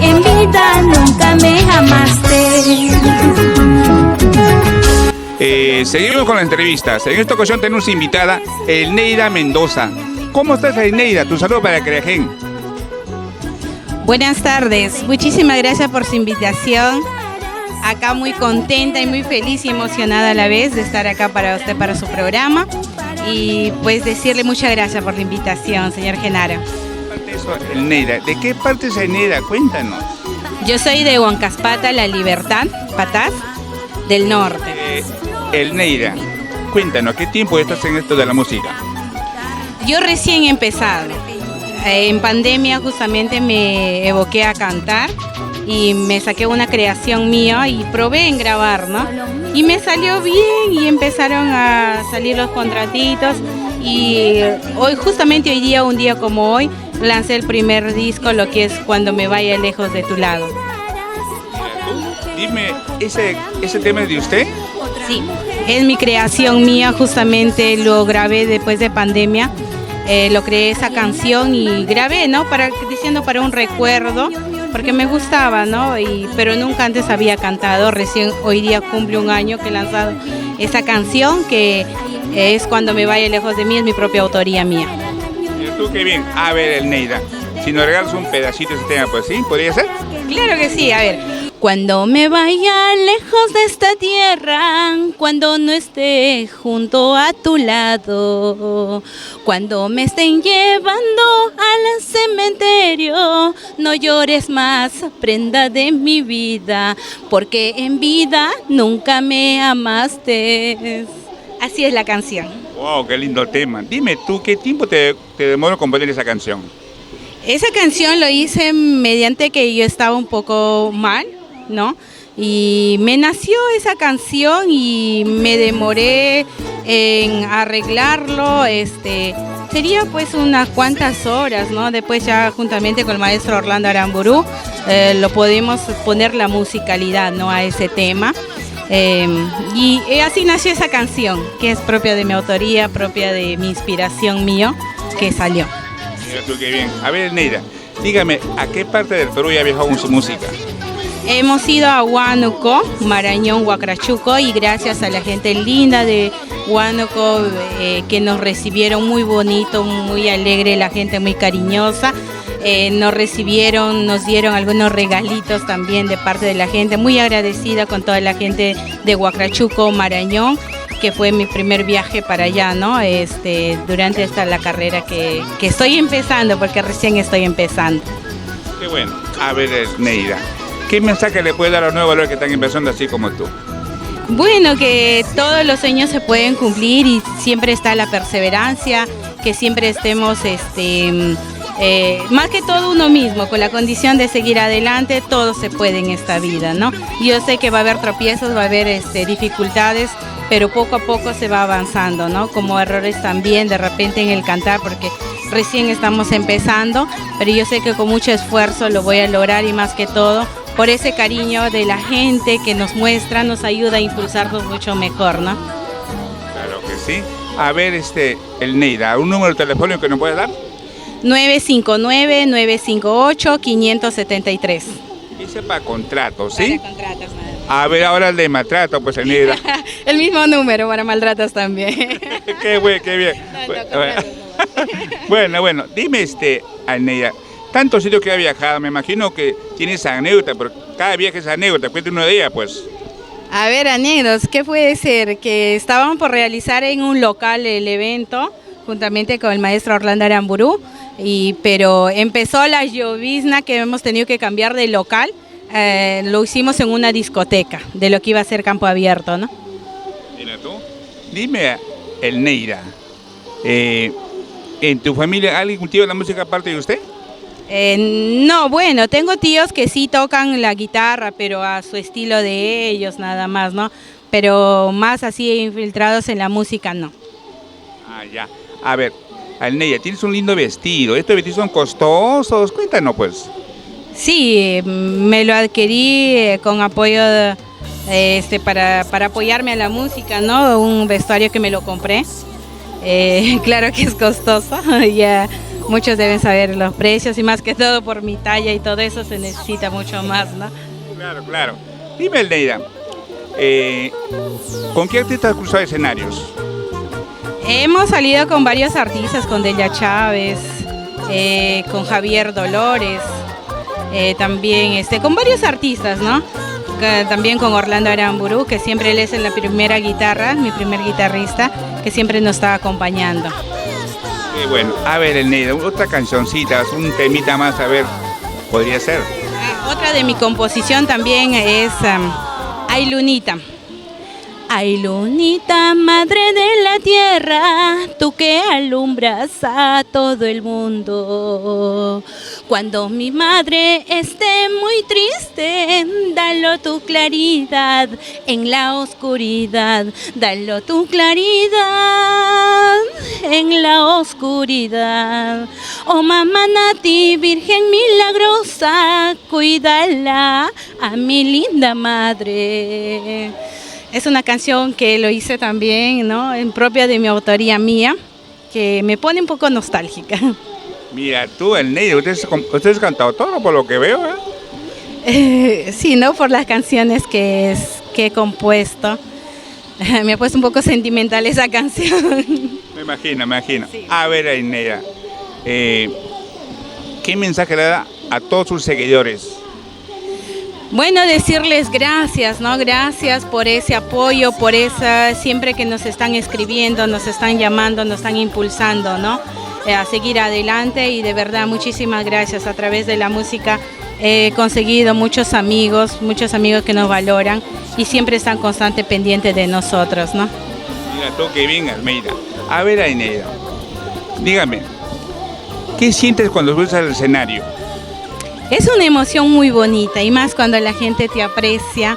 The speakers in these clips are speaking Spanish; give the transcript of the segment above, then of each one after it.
en vida nunca me amaste. Seguimos con las entrevistas. En esta ocasión tenemos invitada Elneida Mendoza. ¿Cómo estás, Elneida? Tu saludo para Creagen. Buenas tardes, muchísimas gracias por su invitación. Acá muy contenta y muy feliz y emocionada a la vez de estar acá para usted, para su programa. Y pues decirle muchas gracias por la invitación, señor Genaro. Elneida, ¿de qué parte es Elneida? Cuéntanos. Yo soy de Huancaspata, La Libertad, Patás, del norte. Elneida, cuéntanos, ¿qué tiempo estás en esto de la música? Yo recién he empezado. En pandemia justamente me evoqué a cantar y me saqué una creación mía y probé en grabar, ¿no? Y me salió bien y empezaron a salir los contratitos y hoy, justamente hoy día, un día como hoy, lancé el primer disco, lo que es Cuando me vaya lejos de tu lado. Dime, ¿ese tema es de usted? Sí, es mi creación mía, justamente lo grabé después de pandemia. Lo creé esa canción y grabé, ¿no? Diciendo para un recuerdo, porque me gustaba, ¿no? Pero nunca antes había cantado. Recién hoy día cumple un año que he lanzado esa canción, que es Cuando me vaya lejos de mí, es mi propia autoría mía. Tú qué bien. A ver, Elneida, si nos regalas un pedacito de ese tema, pues sí, ¿podría ser? Claro que sí, a ver. Cuando me vaya lejos de esta tierra, cuando no esté junto a tu lado, cuando me estén llevando al cementerio, no llores más, prenda de mi vida, porque en vida nunca me amaste. Así es la canción. Wow, qué lindo tema. Dime tú, ¿qué tiempo te demoró componer esa canción? Esa canción lo hice mediante que yo estaba un poco mal, ¿no? Y me nació esa canción y me demoré en arreglarlo, sería pues unas cuantas horas, ¿no? Después ya juntamente con el maestro Orlando Aramburu lo podemos poner la musicalidad, ¿no? A ese tema. Y así nació esa canción, que es propia de mi autoría, propia de mi inspiración mío, que salió. Mira tú qué bien. A ver, Elneida, dígame, ¿a qué parte del Perú ya ha viajado con su música? Hemos ido a Huánuco, Marañón, Huacrachuco, y gracias a la gente linda de Huánuco que nos recibieron muy bonito, muy alegre, la gente muy cariñosa. Nos recibieron, nos dieron algunos regalitos también de parte de la gente, muy agradecida con toda la gente de Huacrachuco, Marañón, que fue mi primer viaje para allá, ¿no? Durante la carrera que estoy empezando, porque recién estoy empezando. Qué bueno. A ver, Elneida, ¿qué mensaje le puede dar a los nuevos valores que están empezando así como tú? Bueno, que todos los sueños se pueden cumplir y siempre está la perseverancia, que siempre estemos, más que todo uno mismo, con la condición de seguir adelante. Todo se puede en esta vida, ¿no? Yo sé que va a haber tropiezos, va a haber dificultades, pero poco a poco se va avanzando, ¿no? Como errores también de repente en el cantar, porque recién estamos empezando, pero yo sé que con mucho esfuerzo lo voy a lograr, y más que todo por ese cariño de la gente que nos muestra, nos ayuda a impulsarnos mucho mejor, ¿no? Claro que sí. A ver, Elneida, ¿un número telefónico que nos puede dar? 959-958-573. Dice para contratos, ¿sí? Para contratos, nada. A ver, ahora el de maltrato, pues, Elneida. El mismo número para maltratos también. Qué bueno, qué bien. Bueno, dime, Elneida, tantos sitios que ha viajado, me imagino que tienes anécdota, pero cada viaje es anécdota, cuéntame una de ellas, pues. A ver, anécdotas, ¿qué puede ser? Que estábamos por realizar en un local el evento, juntamente con el maestro Orlando Aramburu, pero empezó la llovizna que hemos tenido que cambiar de local. Lo hicimos en una discoteca, de lo que iba a ser campo abierto, ¿no? Mira tú, dime, Elneida, ¿en tu familia alguien cultiva la música aparte de usted? No, bueno, tengo tíos que sí tocan la guitarra, pero a su estilo de ellos nada más, ¿no? Pero más así infiltrados en la música, no. Ah, ya. A ver, Elneida, tienes un lindo vestido. ¿Estos vestidos son costosos? Cuéntanos, pues. Sí, me lo adquirí con apoyo para apoyarme a la música, ¿no? Un vestuario que me lo compré. Claro que es costoso, ya muchos deben saber los precios y más que todo por mi talla y todo eso se necesita mucho más, ¿no? Claro, claro. Dime, Elneida, ¿con qué artistas has cruzado escenarios? Hemos salido con varios artistas, con Delia Chávez, con Javier Dolores, también con varios artistas, ¿no? También con Orlando Aramburu, que siempre él es en la primera guitarra, mi primer guitarrista, que siempre nos está acompañando. Bueno, a ver, Elneida, otra cancioncita, un temita más, a ver, podría ser. Otra de mi composición también es Ay Lunita. Ay Lunita, madre de la tierra, tú que alumbras a todo el mundo. Cuando mi madre esté muy triste, dalo tu claridad en la oscuridad. Dalo tu claridad en la oscuridad. Oh mamá Nati, Virgen milagrosa, cuídala a mi linda madre. Es una canción que lo hice también, ¿no? En propia de mi autoría mía, que me pone un poco nostálgica. Mira, tú, Elneida, usted es cantautora por lo que veo, ¿eh? Sí, ¿no? Por las canciones que he compuesto. Me ha puesto un poco sentimental esa canción. Me imagino. Sí. A ver, Elneida, ¿qué mensaje le da a todos sus seguidores? Bueno, decirles gracias, ¿no? Gracias por ese apoyo, por esa, siempre que nos están escribiendo, nos están llamando, nos están impulsando, ¿no? A seguir adelante y de verdad muchísimas gracias. A través de la música he conseguido muchos amigos que nos valoran y siempre están constante pendientes de nosotros, ¿no? Mira, tú que bien, Elneida. A ver, Elneida, dígame, ¿qué sientes cuando subes al escenario? Es una emoción muy bonita y más cuando la gente te aprecia.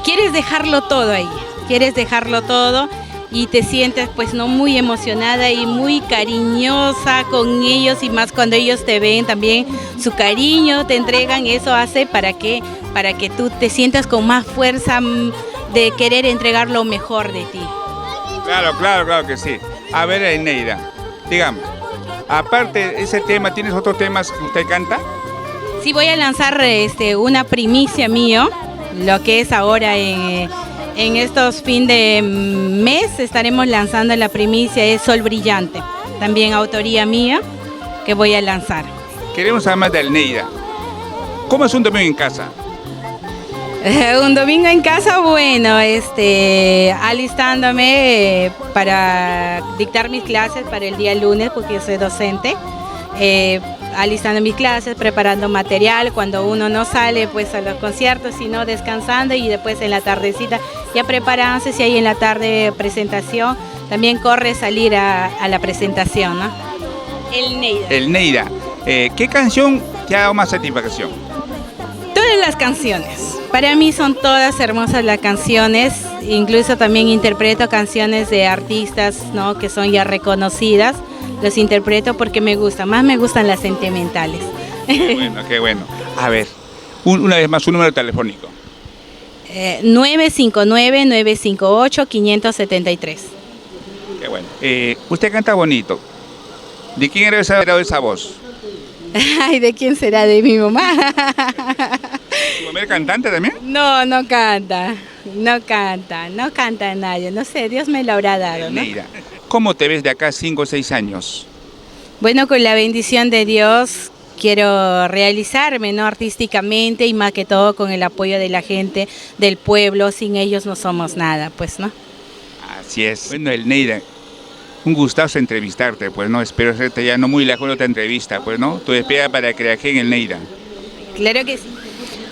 Quieres dejarlo todo ahí, quieres dejarlo todo y te sientes pues no muy emocionada y muy cariñosa con ellos y más cuando ellos te ven también su cariño, te entregan, eso hace para que tú te sientas con más fuerza de querer entregar lo mejor de ti. Claro que sí. A ver, Elneida, dígame, aparte de ese tema, ¿tienes otros temas que usted canta? Sí, voy a lanzar una primicia mío, lo que es ahora en estos fin de mes estaremos lanzando la primicia, es Sol Brillante, también autoría mía que voy a lanzar. Queremos saber más de Elneida. ¿Cómo es un domingo en casa? Un domingo en casa, bueno, alistándome para dictar mis clases para el día lunes, porque yo soy docente. Alistando mis clases, preparando material, cuando uno no sale pues a los conciertos, sino descansando y después en la tardecita ya preparándose, si hay en la tarde presentación, también corre salir a la presentación, ¿no? Elneida, ¿qué canción te ha dado más satisfacción? Todas las canciones, para mí son todas hermosas las canciones, incluso también interpreto canciones de artistas, ¿no? Que son ya reconocidas. Los interpreto porque me gustan, más me gustan las sentimentales. Qué bueno. A ver, una vez más, un número telefónico. 959-958-573. Qué bueno. Usted canta bonito. ¿De quién era esa voz? Ay, ¿de quién será? ¿De mi mamá? ¿Tu mamá es cantante también? No canta nadie, no sé, Dios me lo habrá dado, ¿no? Elneida, ¿cómo te ves de acá 5 o 6 años? Bueno, con la bendición de Dios quiero realizarme, ¿no? Artísticamente y más que todo con el apoyo de la gente, del pueblo. Sin ellos no somos nada, pues, ¿no? Así es. Bueno, Elneida, un gustazo entrevistarte, pues, ¿no? Espero hacerte ya no muy lejos de otra entrevista, pues, ¿no? Tu despedida para Creagen, Elneida. Claro que sí.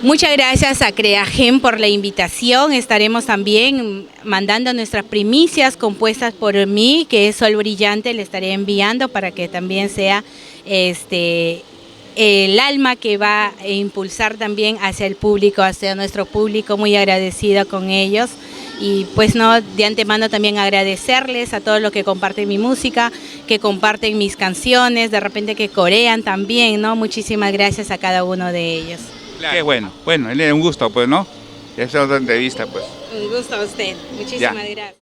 Muchas gracias a Creagen por la invitación. Estaremos también mandando nuestras primicias compuestas por mí, que es Sol Brillante, le estaré enviando para que también sea el alma que va a impulsar también hacia el público, hacia nuestro público, muy agradecida con ellos. Y pues no, de antemano también agradecerles a todos los que comparten mi música, que comparten mis canciones, de repente que corean también, ¿no? Muchísimas gracias a cada uno de ellos. Claro. Qué bueno, un gusto, pues, ¿no? Esa es otra entrevista, pues. Un gusto a usted, muchísimas gracias.